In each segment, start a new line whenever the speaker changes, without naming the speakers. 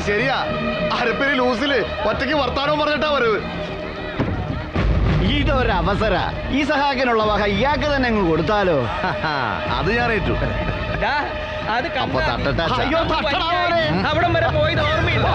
ശരിയാ. അരപ്പേരി ലൂസില് ഒറ്റയ്ക്ക് വർത്താനവും പറഞ്ഞിട്ടാ വരവ്.
ഇതൊരവസര. ഈ സഹാക്കിനുള്ള വക ഇയാൾക്ക് തന്നെ അങ്ങ് കൊടുത്താലോ?
അത് ഞാൻ ഏറ്റു.
അപ്പൊ തട്ടട്ടെ.
അയ്യോ തട്ടടാവേ.
അവിടം വരെ പോയത് ഓർമ്മയില്ല.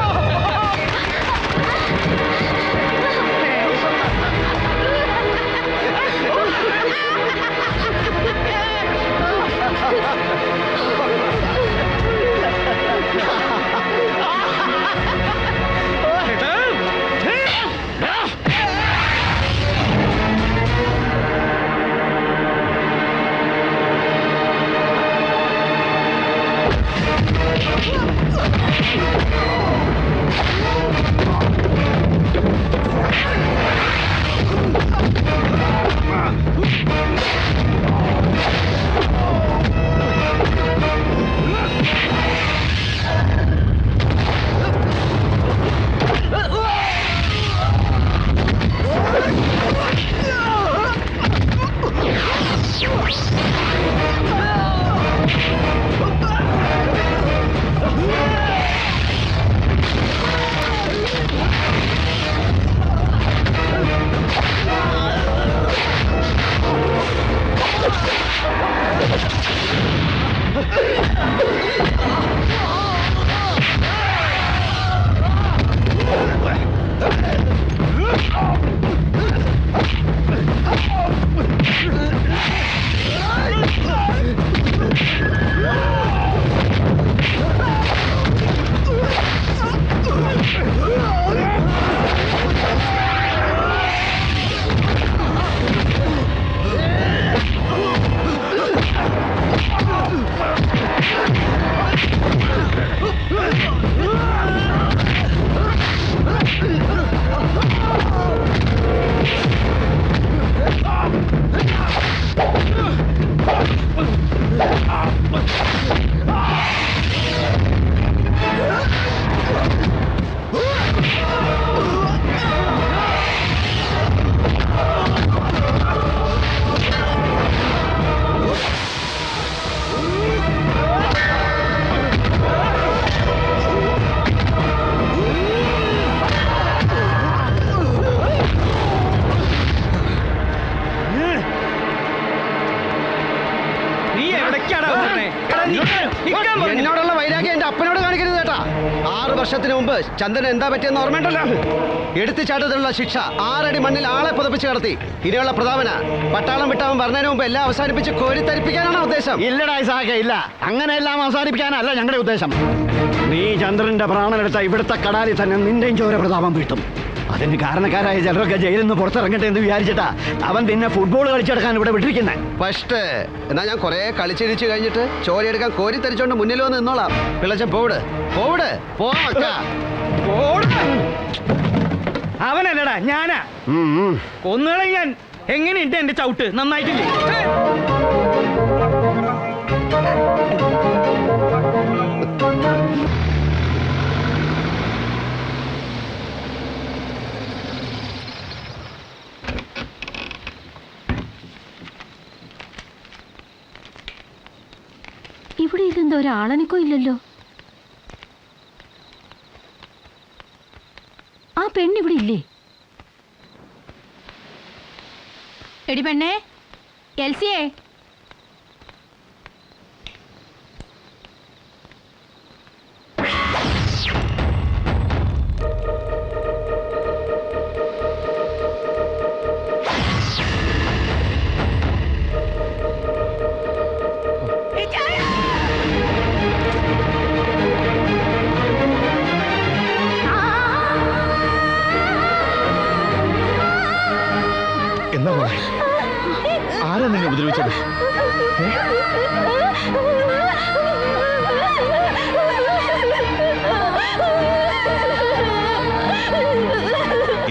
എന്നോടുള്ള വൈരാഗ്യം എന്റെ അപ്പനോട് കാണിക്കരുത് കേട്ടാ. 6 വർഷത്തിന് മുമ്പ് ചന്ദന എന്താ പറ്റിയെന്ന് ഓർമ്മയുണ്ടല്ലോ. എടുത്തുചാട്ടത്തിലുള്ള ശിക്ഷ 6 അടി മണ്ണിൽ ആളെ പുതപ്പിച്ച് കടത്തി. ഇനിയുള്ള പ്രതാപന പട്ടാളം വിട്ടവൻ പറഞ്ഞതിന് മുമ്പ് എല്ലാം അവസാനിപ്പിച്ച് കോരിത്തരിപ്പിക്കാനാണോ ഉദ്ദേശം?
ഇല്ലടാ ഇസാഖേ, ഇല്ല. അങ്ങനെ എല്ലാം അവസാനിപ്പിക്കാനല്ല ഞങ്ങളുടെ ഉദ്ദേശം. നീ ചന്ദ്രന്റെ പ്രാണനെടുത്ത ഇവിടുത്തെ കടാലിൽ തന്നെ നിന്റെയും ചോര പ്രതാപം വീട്ടും. അതിന് കാരണക്കാരായ ചിലരൊക്കെ ജയിലിൽ നിന്ന് പുറത്തിറങ്ങട്ടെ എന്ന് വിചാരിച്ചിട്ടാ അവൻ നിന്നെ ഫുട്ബോൾ കളിച്ചെടുക്കാൻ ഇവിടെ വിട്ടിരിക്കുന്നത്.
ഫസ്റ്റ് എന്നാ ഞാൻ കുറെ കളിച്ചിരിച്ചു കഴിഞ്ഞിട്ട് ചോരയെടുക്കാൻ കോരിത്തരിച്ചോണ്ട് മുന്നിൽ വന്ന് നിന്നോളാം. പിള്ളച്ചൻ പോവിട് പോവിട്
അവനല്ലടാ ഞാനാ. കൊന്നുകളെ ഞാൻ. എങ്ങനെയുണ്ട് എന്റെ ചവിട്ട്? നന്നായിട്ടില്ലേ?
ഇവിടെ ഇതെന്തോ ഒരാളനിക്കോ ഇല്ലല്ലോ. ആ പെണ്ണിവിടെ ഇല്ലേ? എടി പെണ്ണേ, എൽസിയേ,
എന്താ മോളെ? ആരാ നിന്നെ ഉപദ്രവിച്ചത്?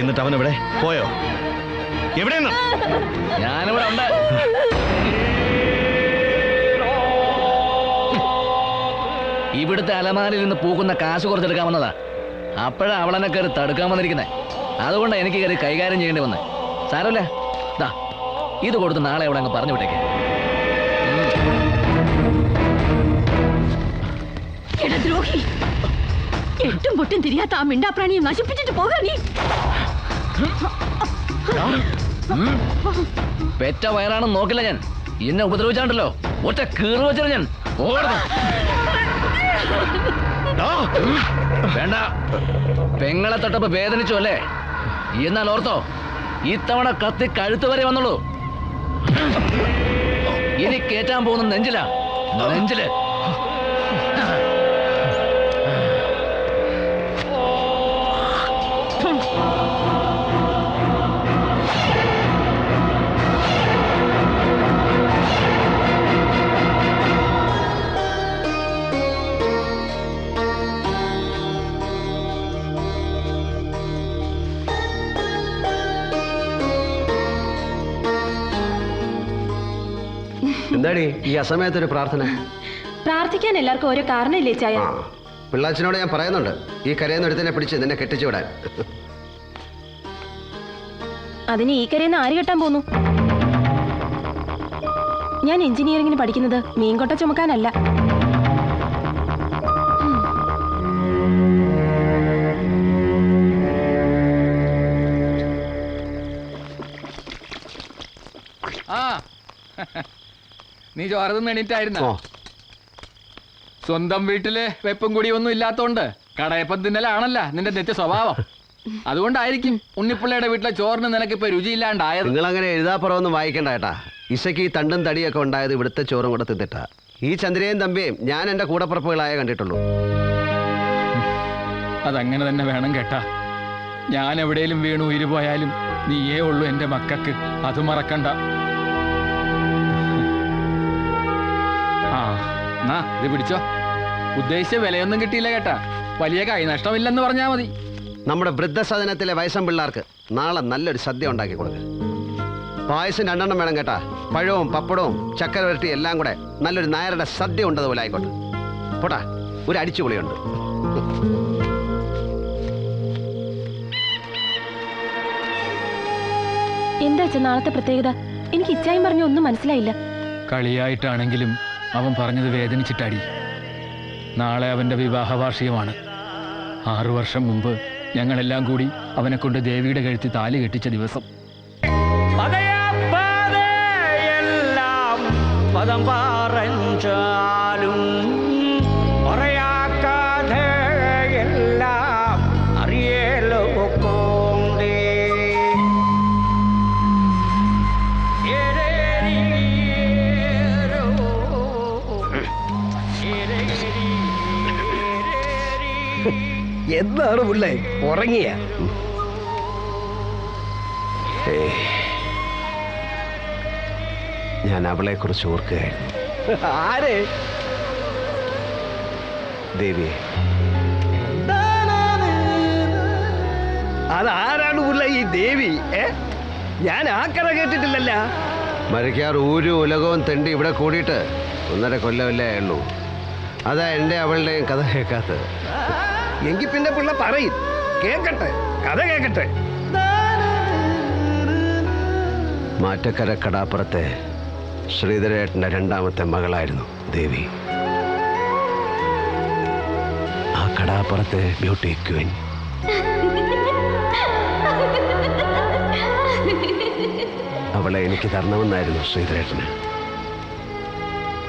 എന്നിട്ട് അവൻ എവിടെ പോയോ? എവിടെയെന്ന്?
ഞാനിവിടെ ഉണ്ട്. ഇവിടുത്തെ അലമാരിൽ നിന്ന് പൂക്കുന്ന കാശ് കുറച്ചെടുക്കാൻ വന്നതാ. അപ്പോഴാ അവളെന്നെ കയറി തടുക്കാൻ വന്നിരിക്കുന്നത്. അതുകൊണ്ടാണ് എനിക്ക് കയറി കൈകാര്യം ചെയ്യേണ്ടി വന്നത്. സാരമില്ല, ദാ ഇത് കൊടുത്ത് നാളെ അവിടെ അങ്ങ് പറഞ്ഞു വിട്ടേക്ക്.
എട്ടും പൊട്ടും തിരിയാത്ത ആ മിണ്ടാപ്രാണിയെ നശിപ്പിച്ചിട്ട് പോകാ നീ.
പെറ്റ വയറാണെന്ന് നോക്കില്ല ഞാൻ. എന്നെ ഉപദ്രവിച്ചാണ്ടല്ലോ ഒറ്റ കീറി വെച്ചാൽ ഞാൻ വേണ്ട. പെങ്ങളെ തൊട്ടപ്പോ വേദനിച്ചു അല്ലേ? എന്നാൽ ഓർത്തോ, ഇത്തവണ കത്തി കഴുത്ത് വരെ വന്നുള്ളൂ. ഇനി കേറ്റാൻ പോകുന്ന നെഞ്ചിലാ, നെഞ്ചില്.
എന്താടി ഈ അസമയത്തൊരു പ്രാർത്ഥന?
പ്രാർത്ഥിക്കാൻ എല്ലാവർക്കും ഓരോ കാരണമില്ലേ ചായ?
ആ, പിള്ളാച്ചനോട് ഞാൻ പറയുന്നുണ്ട് ഈ കരയെന്ന് ഒരുത്തിനെ പിടിച്ച് നിന്നെ കെട്ടിച്ചു വിടാൻ.
അതിന് ഈ കരയെന്ന് ആര് കെട്ടാൻ പോന്നു? ഞാൻ എഞ്ചിനീയറിംഗിന് പഠിക്കുന്നത് മീൻകൊട്ട ചുമക്കാനല്ല.
ആ നീ ചോരതൊന്നും എണീറ്റായിരുന്ന? സ്വന്തം വീട്ടില് വെപ്പും കുടിയും ഒന്നും ഇല്ലാത്തോണ്ട് കടയപ്പം തിന്നലാണല്ല നിന്റെ നിത്യ സ്വഭാവം. അതുകൊണ്ടായിരിക്കും ഉണ്ണിപ്പിള്ളയുടെ വീട്ടിലെ ചോറിന് നിനക്കിപ്പോ രുചിയില്ലാണ്ടായത്.
നിങ്ങൾ അങ്ങനെ എഴുതാപ്പുറമൊന്നും വായിക്കണ്ട ഏട്ടാ. ഇസയ്ക്ക് ഈ തണ്ടും തടിയൊക്കെ ഉണ്ടായത് ഇവിടുത്തെ ചോറും കൂടെ തിന്നിട്ടാ. ഈ ചന്ദ്രയും തമ്പിയും ഞാൻ എന്റെ കൂടപ്പുറപ്പുകളായ കണ്ടിട്ടുള്ളൂ.
അതങ്ങനെ തന്നെ വേണം കേട്ടാ. ഞാൻ എവിടെയും വീണു ഉയരുപോയാലും നീയേ ഉള്ളൂ എന്റെ മക്കൾക്ക്. അത് മറക്കണ്ട. ആ എന്നാ ഇത് പിടിച്ചോ. ഉദ്ദേശിച്ച വിലയൊന്നും കിട്ടിയില്ല കേട്ടാ. വലിയ കൈനഷ്ടമില്ലെന്ന് പറഞ്ഞാ മതി.
നമ്മുടെ വൃദ്ധസദനത്തിലെ വയസ്സം പിള്ളേർക്ക് നാളെ നല്ലൊരു സദ്യ ഉണ്ടാക്കി കൊടുക്കുക. പായസം 2 എണ്ണം വേണം കേട്ടാ. പഴവും പപ്പടവും ചക്കര വരട്ടി എല്ലാം കൂടെ നല്ലൊരു നായരുടെ സദ്യ ഉണ്ടതുപോലെ ആയിക്കോട്ടെ. പോട്ടാ, ഒരു അടിച്ചുപൊളിയുണ്ട്.
എന്താ നാളത്തെ പ്രത്യേകത? എനിക്ക് ഇച്ചായും പറഞ്ഞ ഒന്നും മനസ്സിലായില്ല.
കളിയായിട്ടാണെങ്കിലും അവൻ പറഞ്ഞത് വേദനിച്ചിട്ടാടി. നാളെ അവന്റെ വിവാഹ വാർഷികമാണ്. 6 വർഷം മുമ്പ് ഞങ്ങളെല്ലാം കൂടി അവനെ കൊണ്ട് ദേവിയുടെ കഴുത്തി താലി കെട്ടിച്ച ദിവസം.
പദം പറഞ്ഞാലും പറയാക്കാതെ എല്ലാം അറിയലോ കൊണ്ടേ എന്താണ് പുള്ളേ ഉറങ്ങിയ?
ഞാൻ അവളെ കുറിച്ച് ഓർക്കുകയായിരുന്നു.
ആര്?
ദേവിയെ.
അതാരാണ് പുള്ള ഈ ദേവി? ഞാൻ ആ കഥ കേട്ടിട്ടില്ലല്ല.
മരിക്കാർ ഊരു ഉലകവും തെണ്ടി ഇവിടെ കൂടിയിട്ട് 1.5 കൊല്ലമല്ലേ ആയുള്ളൂ. അതാ എൻ്റെ അവളുടെയും കഥ കേൾക്കാത്തത്.
എങ്കിൽ പിന്നെ പിള്ള പറയും, കേക്കട്ടെ, കഥ കേക്കട്ടെ.
മാറ്റക്കര കടാപ്പുറത്തെ ശ്രീധരേട്ടൻ്റെ 2ാമത്തെ മകളായിരുന്നു ദേവി. ആ കടാപ്പുറത്തെ ബ്യൂട്ടി ക്വീൻ. അവളെ എനിക്ക് തരണമെന്നായിരുന്നു ശ്രീധരേട്ടന്.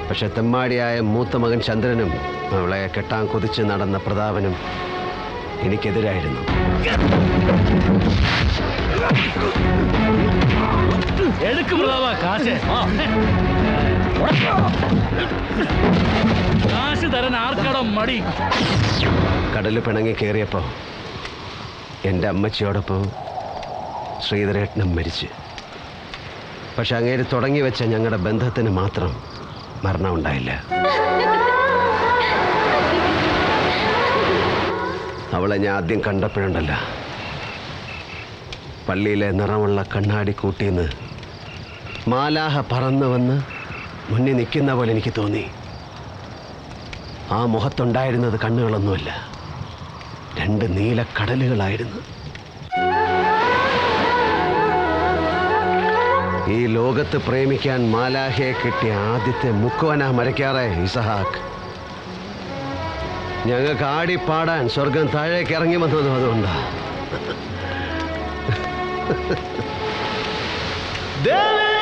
പക്ഷെ തെമ്മാടിയായ മൂത്ത മകൻ ചന്ദ്രനും അവളെ കെട്ടാൻ കൊതിച്ച് നടന്ന പ്രതാപനും എനിക്കെതിരായിരുന്നു. കടല് പിണങ്ങി കയറിയപ്പോ എൻ്റെ അമ്മച്ചിയോടൊപ്പം ശ്രീധരേട്ടനും മരിച്ചു. പക്ഷെ അങ്ങേര് തുടങ്ങി വെച്ച ഞങ്ങളുടെ ബന്ധത്തിന് മാത്രം മരണം ഉണ്ടായില്ല. അവളെ ഞാൻ ആദ്യം കണ്ടപ്പോഴുണ്ടല്ല, പള്ളിയിലെ നിറമുള്ള കണ്ണാടി കൂട്ടിന്ന് മാലാഹ പറന്നു വന്ന് മുന്നിൽ നിൽക്കുന്ന പോലെ എനിക്ക് തോന്നി. ആ മുഖത്തുണ്ടായിരുന്നത് കണ്ണുകളൊന്നുമല്ല, 2 നീലക്കടലുകളായിരുന്നു. ഈ ലോകത്ത് പ്രേമിക്കാൻ മാലാഹയെ കിട്ടിയ ആദ്യത്തെ മുക്കുവനാ മരക്കാറെ ഇസഹാക്ക്. ഞങ്ങൾക്ക് ആടിപ്പാടാൻ സ്വർഗം താഴേക്ക് ഇറങ്ങി വന്നതും അതുകൊണ്ടാ. ദേവി